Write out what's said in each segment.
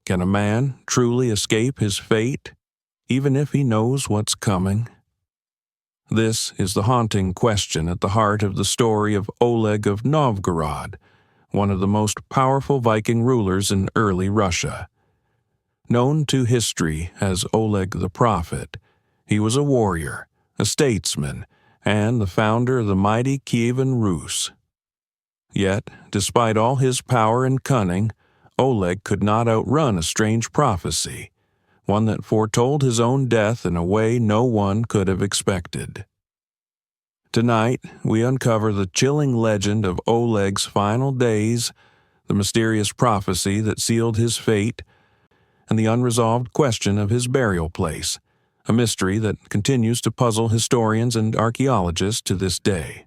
Can a man truly escape his fate, even if he knows what's coming? This is the haunting question at the heart of the story of Oleg of Novgorod, one of the most powerful Viking rulers in early Russia. Known to history as Oleg the Prophet, he was a warrior, a statesman, and the founder of the mighty Kievan Rus. Yet, despite all his power and cunning, Oleg could not outrun a strange prophecy, one that foretold his own death in a way no one could have expected. Tonight, we uncover the chilling legend of Oleg's final days, the mysterious prophecy that sealed his fate, and the unresolved question of his burial place, a mystery that continues to puzzle historians and archaeologists to this day.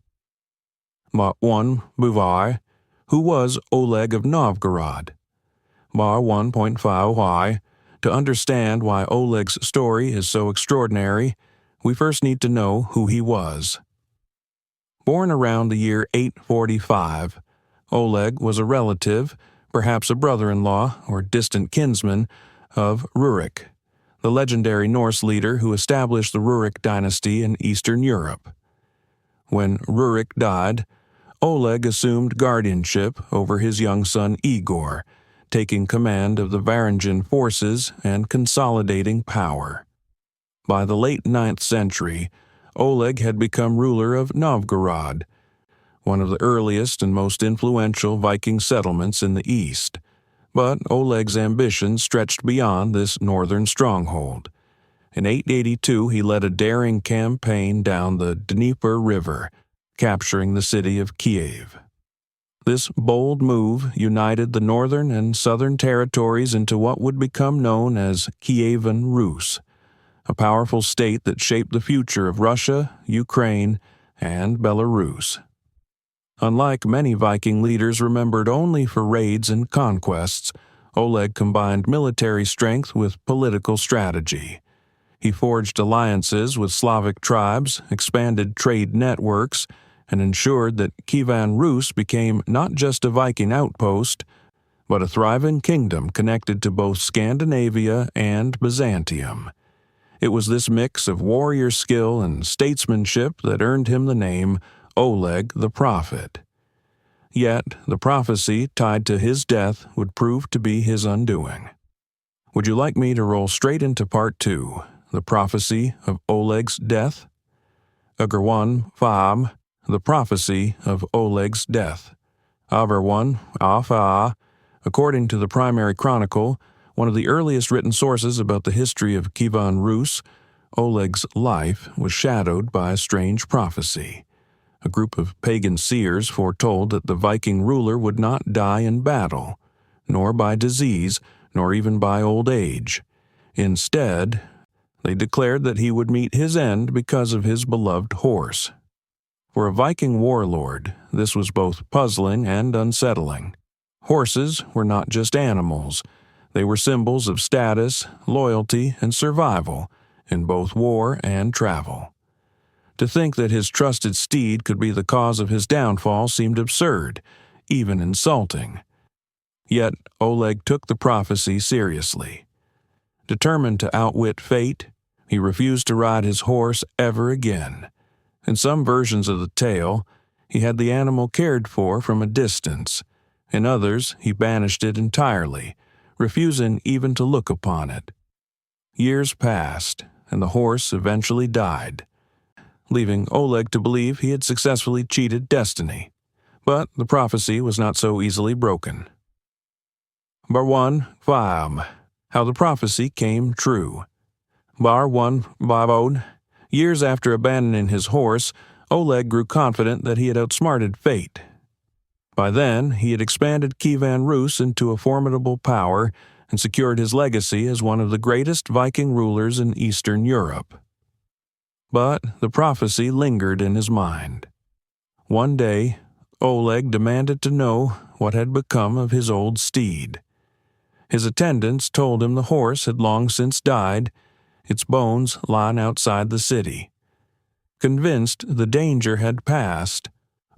But 1. Buvai, who was Oleg of Novgorod? Bar 1.5 Why? To understand why Oleg's story is so extraordinary, we first need to know who he was. Born around the year 845, Oleg was a relative, perhaps a brother-in-law or distant kinsman, of Rurik, the legendary Norse leader who established the Rurik dynasty in Eastern Europe. When Rurik died, Oleg assumed guardianship over his young son Igor, taking command of the Varangian forces and consolidating power. By the late 9th century, Oleg had become ruler of Novgorod, one of the earliest and most influential Viking settlements in the east. But Oleg's ambition stretched beyond this northern stronghold. In 882, he led a daring campaign down the Dnieper River, capturing the city of Kiev. This bold move united the northern and southern territories into what would become known as Kievan Rus, a powerful state that shaped the future of Russia, Ukraine, and Belarus. Unlike many Viking leaders remembered only for raids and conquests, Oleg combined military strength with political strategy. He forged alliances with Slavic tribes, expanded trade networks, and ensured that Kievan Rus became not just a Viking outpost, but a thriving kingdom connected to both Scandinavia and Byzantium. It was this mix of warrior skill and statesmanship that earned him the name Oleg the Prophet. Yet, the prophecy tied to his death would prove to be his undoing. Would you like me to roll straight into Part 2, the prophecy of Oleg's death? Agar 1, Fam, the prophecy of Oleg's death. Avar 1, Afa. According to the primary chronicle, one of the earliest written sources about the history of Kievan Rus, Oleg's life was shadowed by a strange prophecy. A group of pagan seers foretold that the Viking ruler would not die in battle, nor by disease, nor even by old age. Instead, they declared that he would meet his end because of his beloved horse. For a Viking warlord, this was both puzzling and unsettling. Horses were not just animals. They were symbols of status, loyalty, and survival in both war and travel. To think that his trusted steed could be the cause of his downfall seemed absurd, even insulting. Yet Oleg took the prophecy seriously. Determined to outwit fate, he refused to ride his horse ever again. In some versions of the tale, he had the animal cared for from a distance. In others, he banished it entirely, refusing even to look upon it. Years passed, and the horse eventually died, leaving Oleg to believe he had successfully cheated destiny. But the prophecy was not so easily broken. Bar 1, Fam. How the prophecy came true. Bar 1, Babod. Years after abandoning his horse, Oleg grew confident that he had outsmarted fate. By then, he had expanded Kievan Rus into a formidable power and secured his legacy as one of the greatest Viking rulers in Eastern Europe. But the prophecy lingered in his mind. One day, Oleg demanded to know what had become of his old steed. His attendants told him the horse had long since died, its bones lying outside the city. Convinced the danger had passed,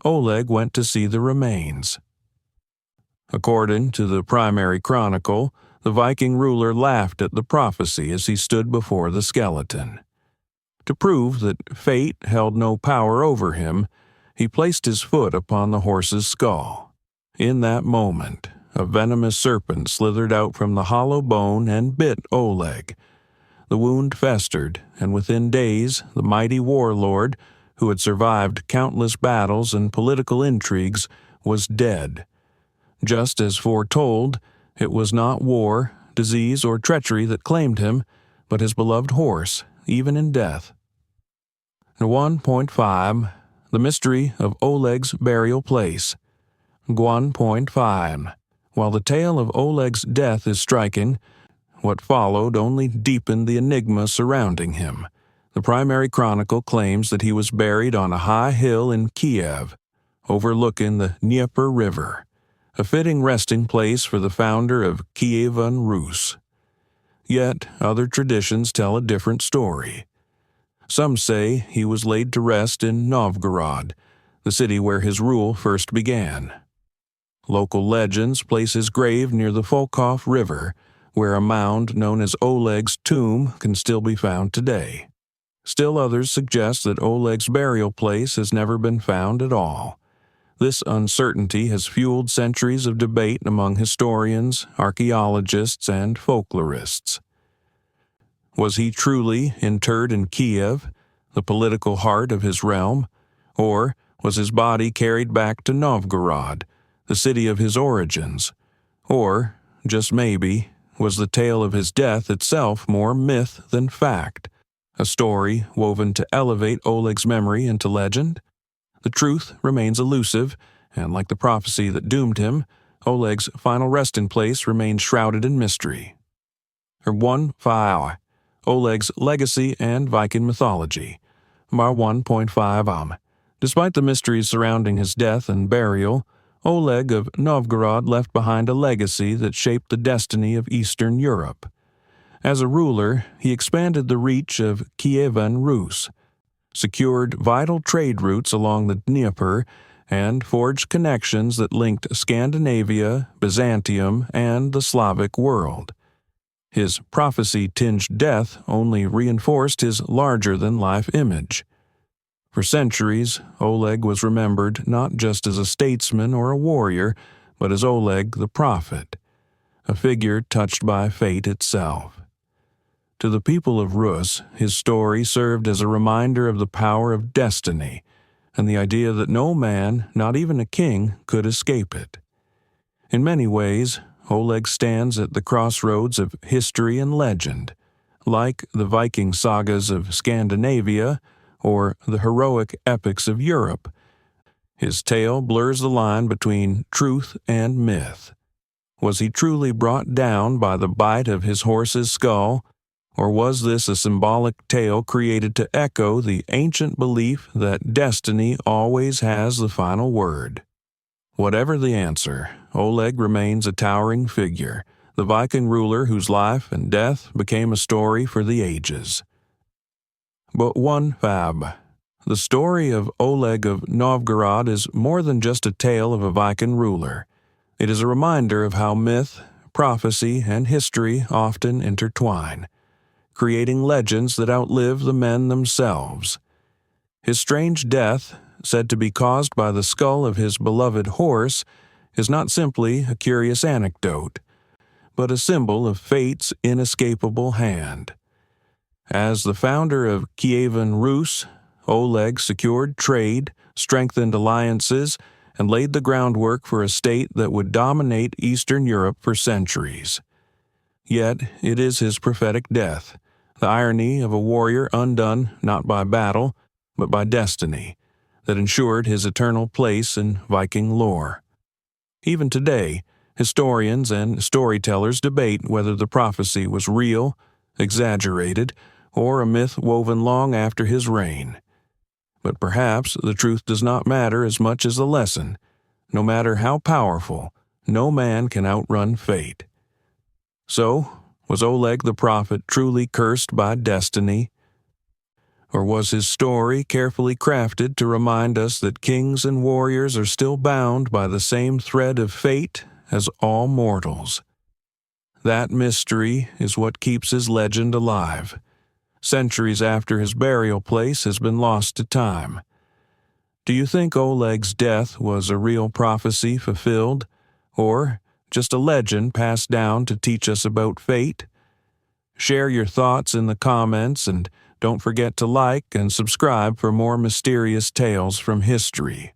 Oleg went to see the remains. According to the primary chronicle, The Viking ruler laughed at the prophecy as he stood before the skeleton. To prove that fate held no power over him, he placed his foot upon the horse's skull. In that moment, a venomous serpent slithered out from the hollow bone and bit Oleg. The wound festered, and within days the mighty warlord, who had survived countless battles and political intrigues, was dead. Just as foretold, it was not war, disease, or treachery that claimed him, but his beloved horse, even in death. 1.5. The Mystery of Oleg's Burial Place. 1.5. While the tale of Oleg's death is striking, what followed only deepened the enigma surrounding him. The primary chronicle claims that he was buried on a high hill in Kiev, overlooking the Dnieper River, a fitting resting place for the founder of Kievan Rus. Yet other traditions tell a different story. Some say he was laid to rest in Novgorod, the city where his rule first began. Local legends place his grave near the Volkhov River, where a mound known as Oleg's tomb can still be found today. Still others suggest that Oleg's burial place has never been found at all. This uncertainty has fueled centuries of debate among historians, archaeologists, and folklorists. Was he truly interred in Kiev, the political heart of his realm, or was his body carried back to Novgorod, the city of his origins? Or, just maybe, was the tale of his death itself more myth than fact, a story woven to elevate Oleg's memory into legend? The truth remains elusive, and like the prophecy that doomed him, Oleg's final resting place remains shrouded in mystery. 1.5. Oleg's Legacy and Viking Mythology. 1.5. Despite the mysteries surrounding his death and burial, Oleg of Novgorod left behind a legacy that shaped the destiny of Eastern Europe. As a ruler, he expanded the reach of Kievan Rus, secured vital trade routes along the Dnieper, and forged connections that linked Scandinavia, Byzantium, and the Slavic world. His prophecy-tinged death only reinforced his larger-than-life image. For centuries, Oleg was remembered not just as a statesman or a warrior, but as Oleg the Prophet, a figure touched by fate itself. To the people of Rus, his story served as a reminder of the power of destiny and the idea that no man, not even a king, could escape it. In many ways, Oleg stands at the crossroads of history and legend, like the Viking sagas of Scandinavia or the heroic epics of Europe. His tale blurs the line between truth and myth. Was he truly brought down by the bite of his horse's skull, or was this a symbolic tale created to echo the ancient belief that destiny always has the final word? Whatever the answer, Oleg remains a towering figure, the Viking ruler whose life and death became a story for the ages. But 1.5. The story of Oleg of Novgorod is more than just a tale of a Viking ruler. It is a reminder of how myth, prophecy, and history often intertwine, creating legends that outlive the men themselves. His strange death, said to be caused by the skull of his beloved horse, is not simply a curious anecdote, but a symbol of fate's inescapable hand. As the founder of Kievan Rus, Oleg secured trade, strengthened alliances, and laid the groundwork for a state that would dominate Eastern Europe for centuries. Yet it is his prophetic death, the irony of a warrior undone not by battle, but by destiny, that ensured his eternal place in Viking lore. Even today, historians and storytellers debate whether the prophecy was real, exaggerated, or a myth woven long after his reign. But perhaps the truth does not matter as much as the lesson. No matter how powerful, no man can outrun fate. So, was Oleg the Prophet truly cursed by destiny? Or was his story carefully crafted to remind us that kings and warriors are still bound by the same thread of fate as all mortals? That mystery is what keeps his legend alive, centuries after his burial place has been lost to time. Do you think Oleg's death was a real prophecy fulfilled, or just a legend passed down to teach us about fate? Share your thoughts in the comments, and don't forget to like and subscribe for more mysterious tales from history.